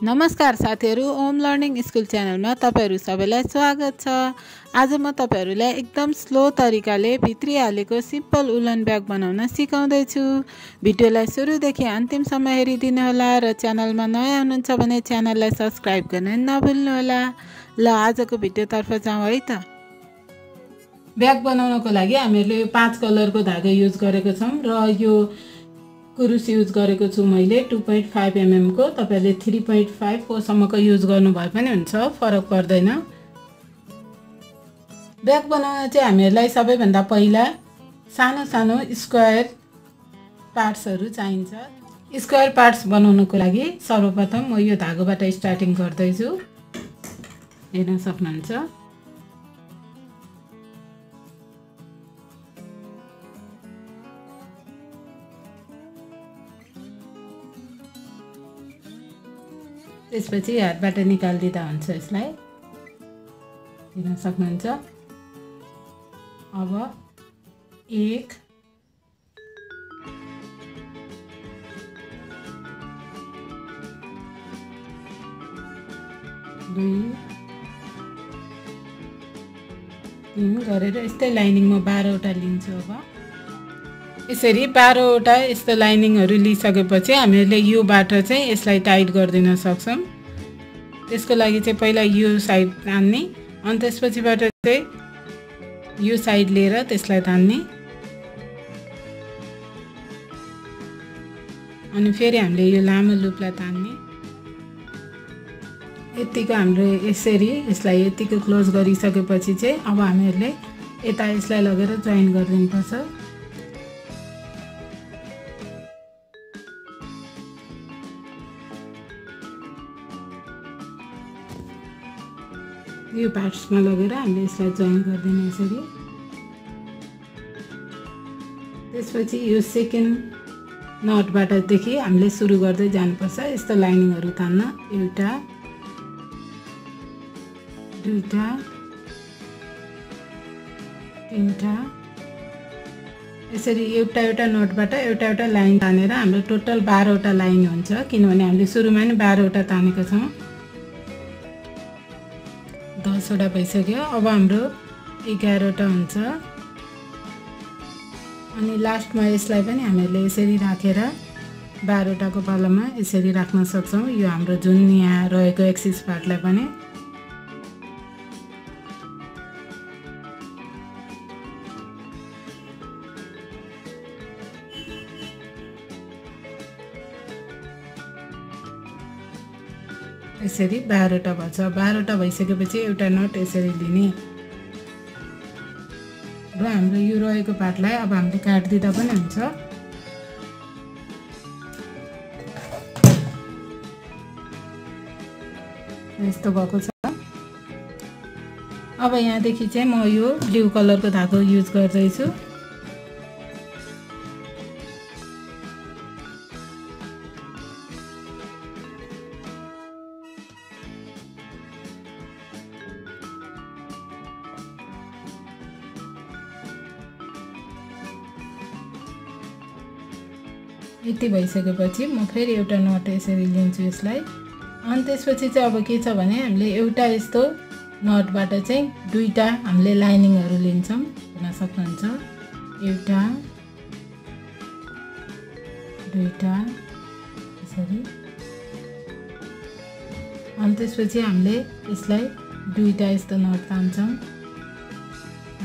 नमस्कार साथीहरु, Om learning school च्यानलमा तपाईहरु सबैलाई स्वागत छ। आज म तपाईहरुलाई एकदम स्लो तरिकाले भित्री हालेको सिम्पल उलन ब्याग बनाउन सिकाउँदै छु। भिडियोलाई सुरुदेखि अन्तिमसम्म हेरिदिनु होला र च्यानलमा नयाँ हुनुहुन्छ भने च्यानललाई सब्स्क्राइब गर्न नभुल्नु होला। ल आजको भिडियोतर्फ जाउँ है त। ब्याग बनाउनको लागि हामीले यो 5 कलरको धागा युज गरेको छौं र यो कुरुस युज गरेको छु मैले 2.5 mm को। तपाईले 3.5 को सम्मको युज गर्नु भए पनि हुन्छ, फरक पर्दैन। ब्याग बनाउन चाहिँ हामीलाई सबैभन्दा पहिला सानो सानो स्क्वायर पार्ट्सहरु चाहिन्छ। स्क्वायर पार्ट्स बनाउनको लागि सर्वप्रथम म यो धागोबाट स्टार्टिङ गर्दै छु। हेर्न सक्नुहुन्छ। त्यसपछि हातबाट निकाल्दिदा हुन्छ यसलाई। हेर्न सक्नुहुन्छ। अब 1 2 3 गरेर यस्तै लाइनिङमा 12 वटा लिन्छु। अब यसरी 12 वटा यस्तो लाइनिङहरु लिइसकेपछि हामीले योबाट चाहिँ यसलाई टाइट गर्दिन सक्छौं। त्यसको लागि चाहिँ पहिला यो साइड तान्ने अनि त्यसपछिबाट चाहिँ यो साइड लिएर त्यसलाई तान्ने अनि फेरि हामीले यो लामो लुपलाई तान्ने। यतिको हाम्रो यसरी यसलाई यतिको क्लोज गरिसकेपछि चाहिँ अब हामीले यता यसलाई लगेर जोइन गर्दिनु पर्छ। यो पार्ट्समा लगेर हामीले यसलाई जोइन गर्दिने यसरी। त्यसपछि यो सेकेन्ड नटबाट देखि हामीले सुरु गर्दै जानुपर्छ। यस्तो लाइनिङहरु तान्न 1 2 3 यसरी एउटा नटबाट एउटा लाइन तानेर हाम्रो टोटल 12 वटा लाइन हुन्छ, किनभने हामीले सुरुमा नै 12 वटा तानेको छौं। 10 वटा भइसक्यो। अब हाम्रो 11 वटा हुन्छ अनि लास्टमा यसलाई पनि हामीले यसरी राखेर 12 वटाको पालामा यसरी राख्न सक्छौं। यो हाम्रो जुन यहाँ रहेको एक्सिस पार्टलाई पनि यसरी 12 वटा भन्छ। 12 वटा भइसकेपछि एउटा नट यसरी लिने र हाम्रो यो रहेको पार्टलाई अब हामीले काट्दिदा पनि हुन्छ। यस्तो भएको छ। अब यहाँदेखि चाहिँ म यो ब्लू कलरको धागो युज गर्दै छु। यति भइसकेपछि म फेरि एउटा नट यसरी लिन्छु यसलाई। अनि त्यसपछि चाहिँ अब के छ भने हामीले एउटा यस्तो नटबाट चाहिँ दुईटा हामीले लाइनिङहरु लिन्छौं। हेर्न सक्नुहुन्छ। 1 2 यसरी। अनि त्यसपछि हामीले यसलाई दुईटा यस्तो नट तान्छौं।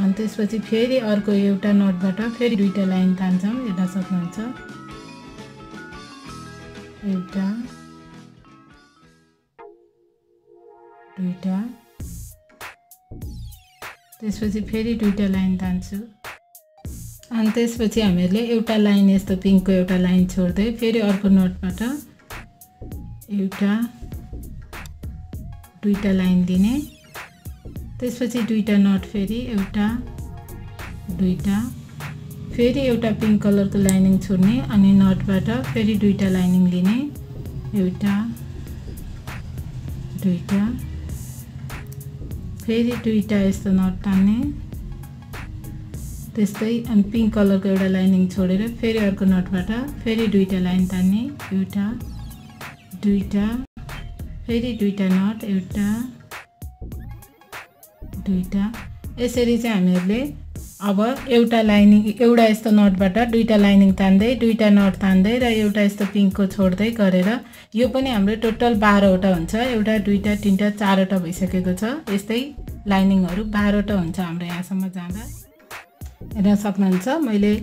अनि त्यसपछि फेरि अर्को एउटा नटबाट फेरि दुईटा लाइन तान्छौं। हेर्न सक्नुहुन्छ। 1 2 त्यसपछि फेरि दुईटा लाइन तान्छु। अनि त्यसपछि हामीले एउटा लाइन यस्तो पिङ्कको एउटा लाइन छोड्दै फेरि अर्को नटबाट दुईटा लाइन दिने। त्यसपछि दुईटा नट फेरि 1 2 फेरि एउटा पिङ्क कलरको लाइनिङ छोड्ने अनि नटबाट फेरि दुईटा लाइनिङ लिने। 1 2 फेरि दुईटा यस्तो नट तान्ने। त्यस्तै अनि पिङ्क कलरको एउटा लाइनिङ छोडेर फेरि अर्को नटबाट फेरि दुईटा लाइन तान्ने। 1 2 फेरि दुईटा नट एउटा दुईटा यसरी चाहिँ हामीहरुले अब एउटा लाइनिङ एउटा यस्तो नटबाट दुईटा लाइनिङ तान्दै दुईटा नट तान्दै र एउटा यस्तो पिंकको छोड्दै गरेर यो पनि हाम्रो टोटल 12 वटा हुन्छ एउटा दुईटा तीनटा चारवटा भइसकेको छ यस्तै लाइनिङहरु 12 वटा हुन्छ हाम्रो यहाँसम्म जाँदा हेर्न सक्नुहुन्छ मैले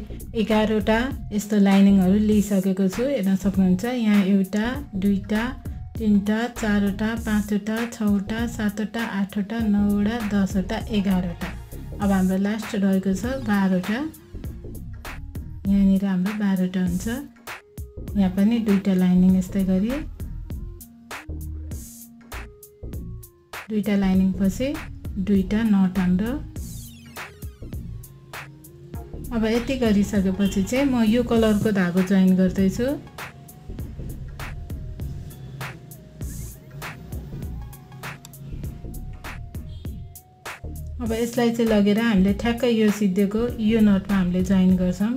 11 वटा यस्तो लाइनिङहरु लिइसकेको छु हेर्न सक्नुहुन्छ यहाँ एउटा दुईटा तीनटा चारवटा पाँचवटा छवटा सातवटा आठवटा नौवटा 10 वटा 11 वटा अब हाम्रो लास्ट रहेको छ 12 वटा यहाँनिर हाम्रो 12 वटा हुन्छ यहाँ पनि दुईटा लाइनिङ यस्तै गरी दुईटा लाइनिङ पछि दुईटा नट हाम्रो अब यति गरिसकेपछि चाहिँ म यो कलरको धागो जोइन गर्दै छु अब यसलाई चाहिँ लगेर हामीले ठ्याक्कै यो सिद्धेको यो नटमा हामीले जोइन गर्छौं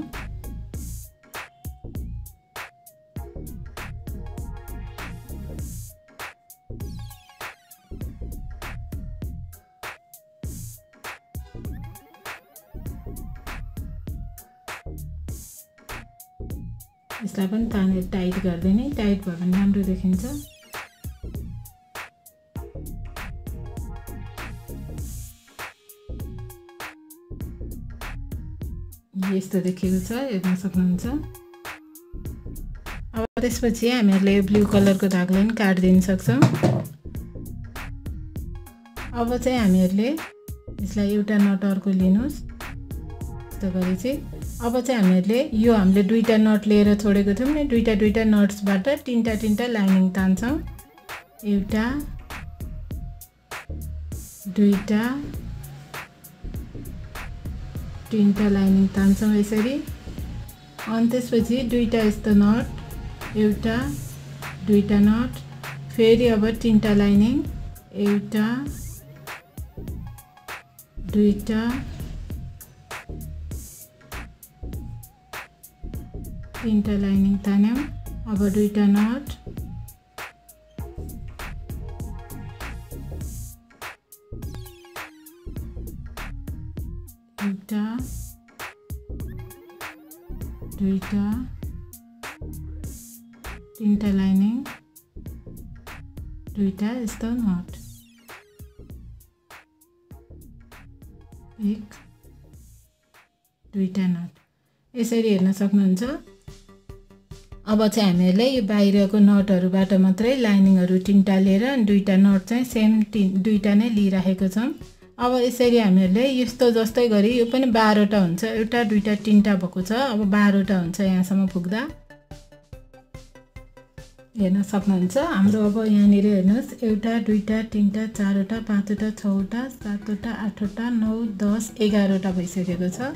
यसलाई पनि तानेर टाइट गर्दिने टाइट भयो भने राम्रो देखिन्छ यस्तो देखिएको छ हेर्न सक्नुहुन्छ अब त्यसपछि हामीहरुले ब्लू कलरको धागोलाई पनि काट्दिन सक्छौं अब चाहिँ हामीहरुले यसलाई एउटा नट अर्को लिनुस् त्यस्तो गरी चाहिँ अब चाहिँ हामीहरुले यो हामीले दुईटा नट लिएर छोडेको थियौं नि दुईटा नट्सबाट तीनटा लाइनिङ तान्छौं एउटा दुईटा तीनटा लाइनिङ तान्छौं यसरी अनि त्यसपछि दुईटा यस्तो नट एउटा दुईटा नट फेरि अब तीनटा लाइनिङ एउटा दुईटा तीनटा लाइनिङ तान्यौं अब दुईटा नट एउटा दुईटा तीनटा लाइनिङ दुईटा यस्तो नट एक दुईटा नट यसरी हेर्न सक्नुहुन्छ अब चाहिँ हामीहरुले यो बाहिरको नटहरुबाट मात्रै लाइनिङहरु तीनटा लिएर अनि दुईटा नट चाहिँ सेम दुईटा नै लिइराखेको छौं अब यसरी हामीहरुले यस्तो जस्तै गरी यो पनि 12 वटा हुन्छ एउटा दुईटा तीनटा भएको छ अब 12 वटा हुन्छ यहाँसम्म पुग्दा हेर्न सक्नुहुन्छ हाम्रो अब यहाँनिर हेर्नुस् एउटा दुईटा तीनटा चारवटा पाँचवटा छवटा सातवटा आठवटा 9 10 11 वटा भइसकेको छ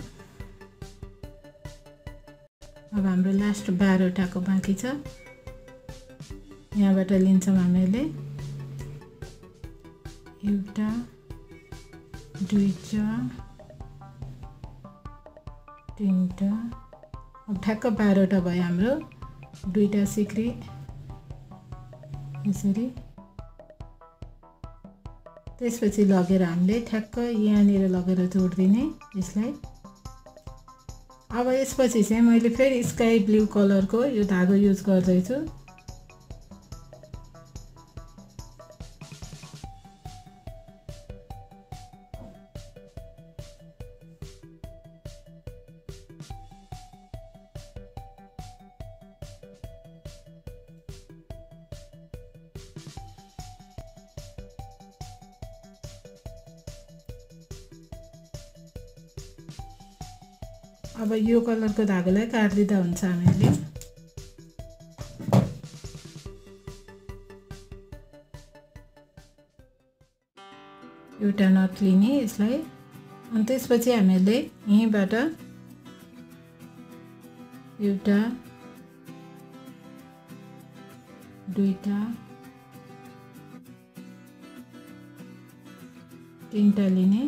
अब हाम्रो लास्ट 12 वटाको बाँकी छ यहाँबाट लिन्छौं हामीले एउटा दुईटा तीनटा अब ठ्याक्क 12 वटा भयो हाम्रो दुईटा सिक्री यसरी त्यसपछि लगेर हामीले ठ्याक्क यहाँनिर लगेर जोड्दिने यसलाई अब यसपछि चाहिँ मैले फेरि स्काई ब्लू कलरको यो धागो युज गर्दै छु अब यो कलरको धागोलाई काट्दिदा हुन्छ हामीले एउटा नट लिने यसलाई अनि त्यसपछि हामीले यहीबाट एउटा दुईटा तीनटा लिने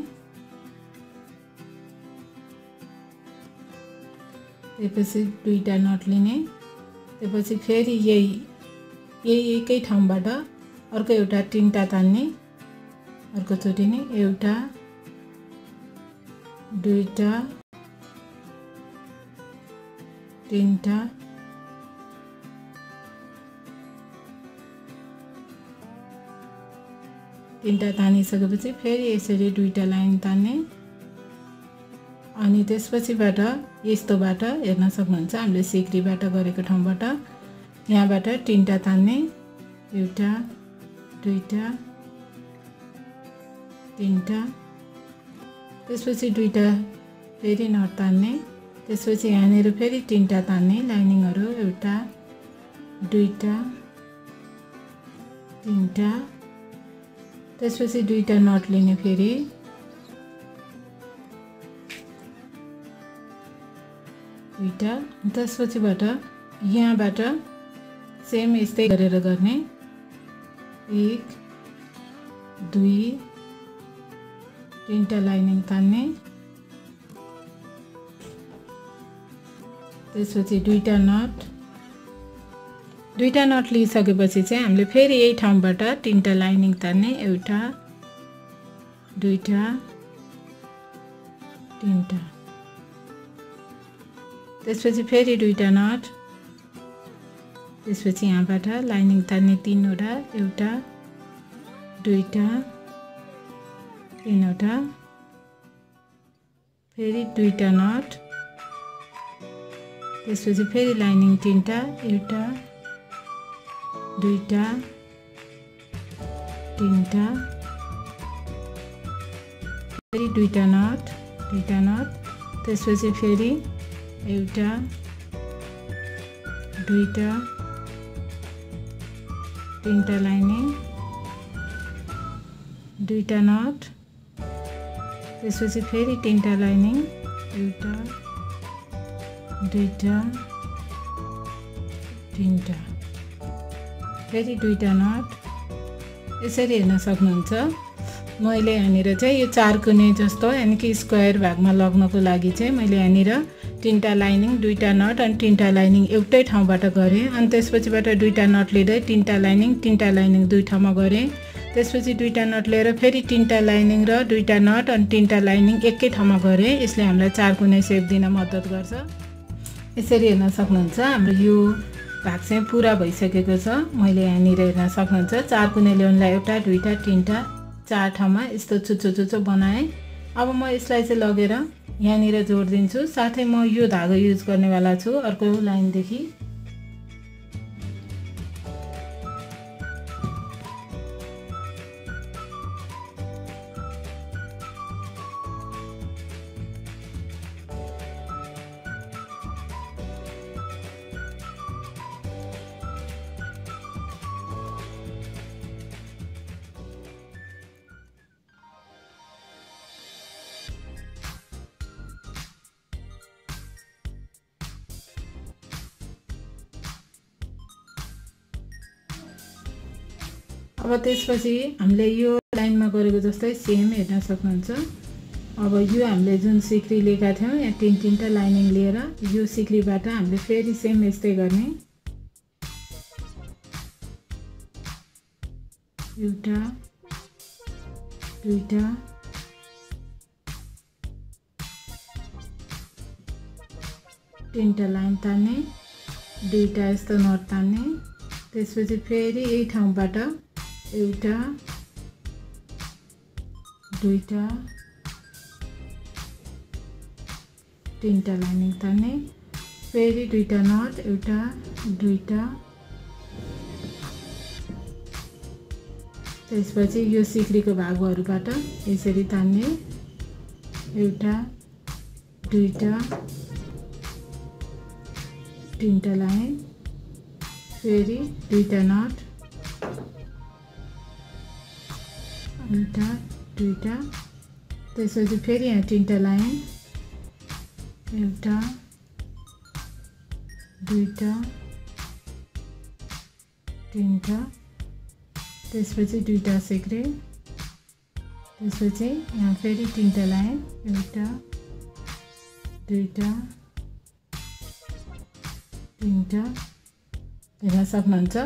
त्यसपछि दुईटा नट लिने त्यसपछि फेरि यही एकै ठाउँबाट अर्को एउटा तीनटा तान्ने अर्को चोटी नै एउटा दुईटा तीनटा तीनटा तानिसकेपछि फेरि यसरी दुईटा लाइन तान्ने अनि त्यसपछिबाट यस्तोबाट हेर्न सक्नुहुन्छ हामीले सिक्रीबाट गरेको ठाउँबाट यहाँबाट तीनटा तान्ने एउटा दुईटा तीनटा त्यसपछि दुईटा फेरि नट तान्ने त्यसपछि यहाँनिर फेरि तीनटा तान्ने लाइनिङहरु एउटा दुईटा तीनटा त्यसपछि दुईटा नट लिने फेरि दुईटा त्यसपछिबाट यहाँबाट सेम यस्तै गरेर गर्ने 1 2 तीनटा लाइनिङ तान्ने त्यसपछि दुईटा नट लिइसकेपछि चाहिँ हामीले फेरि यही ठाउँबाट तीनटा लाइनिङ तान्ने एउटा दुईटा तीनटा त्यसपछि फेरि दुईटा नट त्यसपछि यहाँबाट लाइनिङ तान्ने तीनवटा एउटा दुईटा तीनवटा फेरि दुईटा नट त्यसपछि फेरि लाइनिङ तीनटा एउटा दुईटा तीनटा फेरि दुईटा नट त्यसपछि फेरि एउटा दुईटा तीनटा लाइनिङ दुईटा नट त्यसपछि फेरि तीनटा लाइनिङ एउटा दुईटा तीनटा फेरि दुईटा नट यसरी हेर्न सक्नुहुन्छ मैले यहाँनिर चाहिँ यो चार कुने जस्तो यानी कि स्क्वायर भागमा लाग्नको लागि चाहिँ मैले यहाँनिर तीनटा लाइनिङ दुईटा नट अनि तीनटा लाइनिङ एउटै ठाउँबाट गरे अनि त्यसपछिबाट दुईटा नट लिँदै तीनटा लाइनिङ दुई ठाउँमा गरे त्यसपछि दुईटा नट लिएर फेरि तीनटा लाइनिङ र दुईटा नट अनि तीनटा लाइनिङ एकै ठाउँमा गरे यसले हामीलाई चार कुने शेप दिन मद्दत गर्छ यसरी हेर्न सक्नुहुन्छ हाम्रो यो भाग चाहिँ पूरा भइसकेको छ मैले यहाँनिर हेर्न सक्नुहुन्छ चार कुने ल्याउनलाई एउटा दुईटा तीनटा चार ठाउँमा यस्तो चुच्चो बनाएँ अब म यसलाई चाहिँ लगेर यहाँनिर जोडिदिन्छु साथै म यो धागो युज गर्नेवाला छु अर्को लाइनदेखि अब त्यसपछि हामीले यो लाइनमा गरेको जस्तै सेम हेर्न सक्नुहुन्छ अब यो हामीले जुन सिक्री लिएका थियौं यहाँ तीनटा लाइनिङ लिएर यो सिक्रीबाट हामीले फेरि सेम यस्तै गर्ने एउटा दुईटा तीनटा लाइन तान्ने दुईटा यस्तो नट तान्ने त्यसपछि फेरि यही ठाउँबाट एउटा दुईटा तीनटा लाइनिङ तान्ने फेरि दुईटा नट एउटा दुईटा त्यसपछि यो सिक्रीको भागहरुबाट यसरी तान्ने एउटा दुईटा तीनटा लाइन फेरि दुईटा नट एउटा दुईटा त्यसपछि फेरि यहाँ तीनटा लाइन एउटा दुईटा तीनटा त्यसपछि दुईटा सिक्री त्यसपछि यहाँ फेरि तीनटा लाइन एउटा दुईटा तीनटा हेर्न सक्नुहुन्छ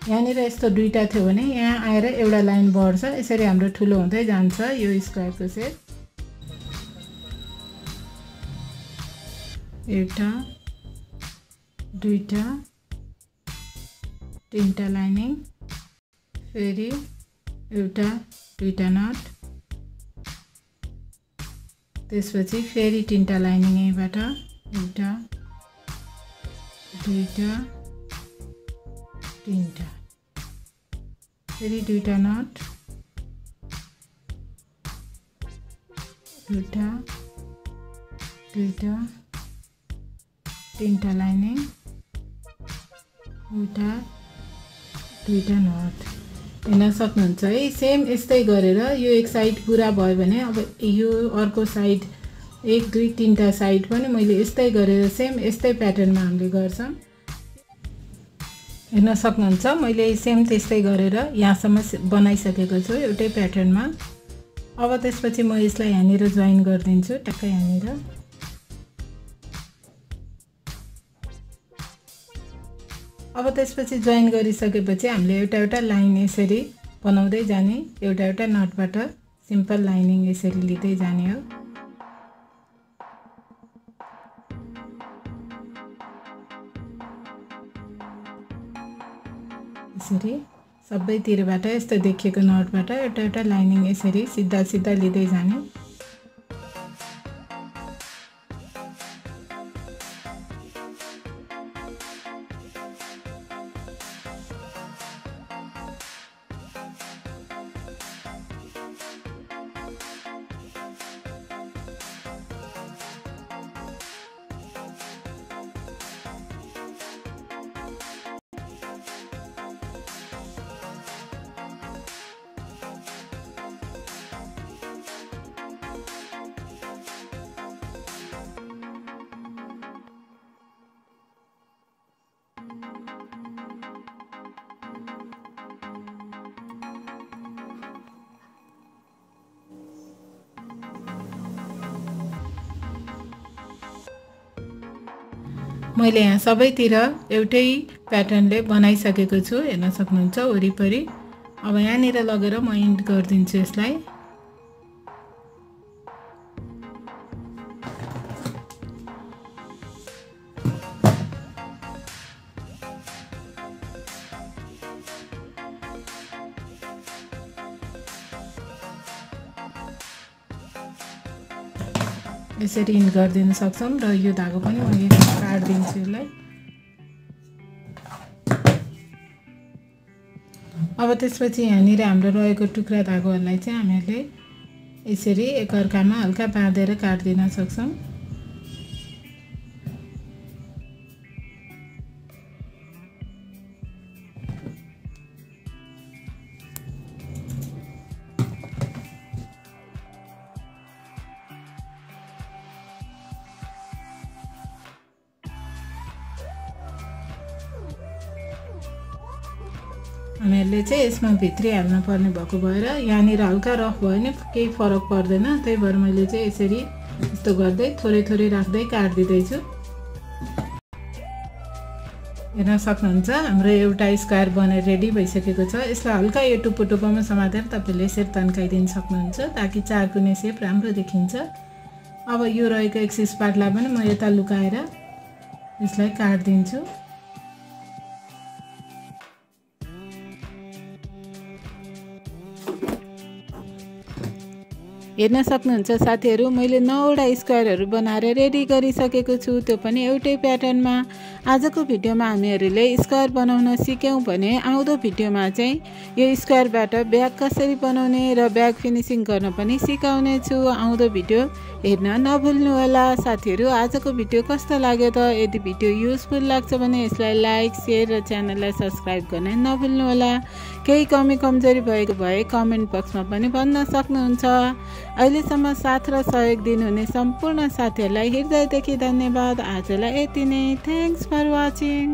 यहाँनिर यस्तो दुईटा थियो भने यहाँ आएर एउटा लाइन बढ्छ। यसरी हाम्रो ठुलो हुँदै जान्छ यो स्क्वायरको सेप। एउटा दुईटा तीनटा लाइनिङ, फेरि एउटा दुईटा नट, त्यसपछि फेरि तीनटा लाइनिङ यहीबाट एउटा दुईटा तीनटा, फेरि दुईटा नट, दुईटा दुईटा तीनटा लाइनिङ, एउटा दुईटा नट। हेर्न सक्नुहुन्छ है। सेम यस्तै गरेर यो एक साइड पुरा भयो भने अब यो अर्को साइड 1 2 3टा साइड पनि मैले यस्तै गरेर सेम यस्तै प्याटर्नमा हामीले गर्छौं। हेर्न सक्नुहुन्छ मैले सेम त्यस्तै गरेर यहाँसम्म बनाइसकेको छु एउटै प्याटर्नमा। अब त्यसपछि म यसलाई यहाँनिर जोइन गर्दिन्छु टक्कै यहाँनिर। अब त्यसपछि जोइन गरिसकेपछि हामीले एउटा लाइन यसरी बनाउँदै जाने, एउटा नटबाट सिम्पल लाइनिङ यसरी लिँदै जाने हो। यसरी सबैतिरबाट यस्तो देखिएको नटबाट एउटा लाइनिङ यसरी सिधा सिधा लिँदै जाने। मैले यहाँ सबैतिर एउटै प्याटर्नले बनाइसकेको छु। हेर्न सक्नुहुन्छ वरिपरि। अब यहाँनिर लगेर म इन्ड गर्दिन्छु यसलाई। यसरी इन्ड गरिदिन सक्छौं र यो धागो पनि म काट्दिन्छु यसलाई। अब त्यसपछि यहाँनिर हाम्रो रहेको टुक्रा धागोहरुलाई चाहिँ हामीले यसरी एकअर्कामा हल्का बाँधेर काट्दिन सक्छौं। हामीहरूले चाहिँ यसमा भित्री हाल्न पर्ने भएको भएर यहाँनिर हल्का रफ भयो भने केही फरक पर्दैन। त्यही भएर मैले चाहिँ यसरी यस्तो गर्दै थोरै थोरै राख्दै काट्दिदै छु। हेर्न सक्नुहुन्छ हाम्रो एउटा स्क्वायर बनेर रेडी भइसकेको छ। यसलाई हल्का यो टुप्पो-टुप्पोमा समातेर तपाईले यसरी तन्काइदिन सक्नुहुन्छ ताकि चारकुने शेप राम्रो देखिन्छ। अब यो रहेको एक्सिस पार्टलाई पनि म यता लुकाएर यसलाई काट्दिन्छु। हेर्न सक्नुहुन्छ साथीहरु, मैले 9 वटा स्क्वायरहरु बनाएर रेडी गरिसकेको छु, त्यो पनि एउटै प्याटर्नमा। आजको भिडियोमा हामीहरुले स्क्वायर बनाउन सिक्यौं भने आउँदो भिडियोमा चाहिँ यो स्क्वायरबाट ब्याग कसरी बनाउने र ब्याग फिनिशिङ गर्न पनि सिकाउने छु। आउँदो भिडियो हेर्न नभुल्नु होला। साथीहरु, आजको भिडियो कस्तो लाग्यो त? यदि भिडियो युजफुल लाग्छ भने यसलाई लाइक, शेयर र च्यानललाई सब्स्क्राइब गर्न नभुल्नु होला। केही कमी कमजोरी भएको भए कमेन्ट बक्समा पनि भन्न सक्नुहुन्छ। अहिलेसम्म साथ र सहयोग दिनुहुने सम्पूर्ण साथीहरुलाई हृदयदेखि धन्यवाद। आजलाई यति नै। Thanks for watching.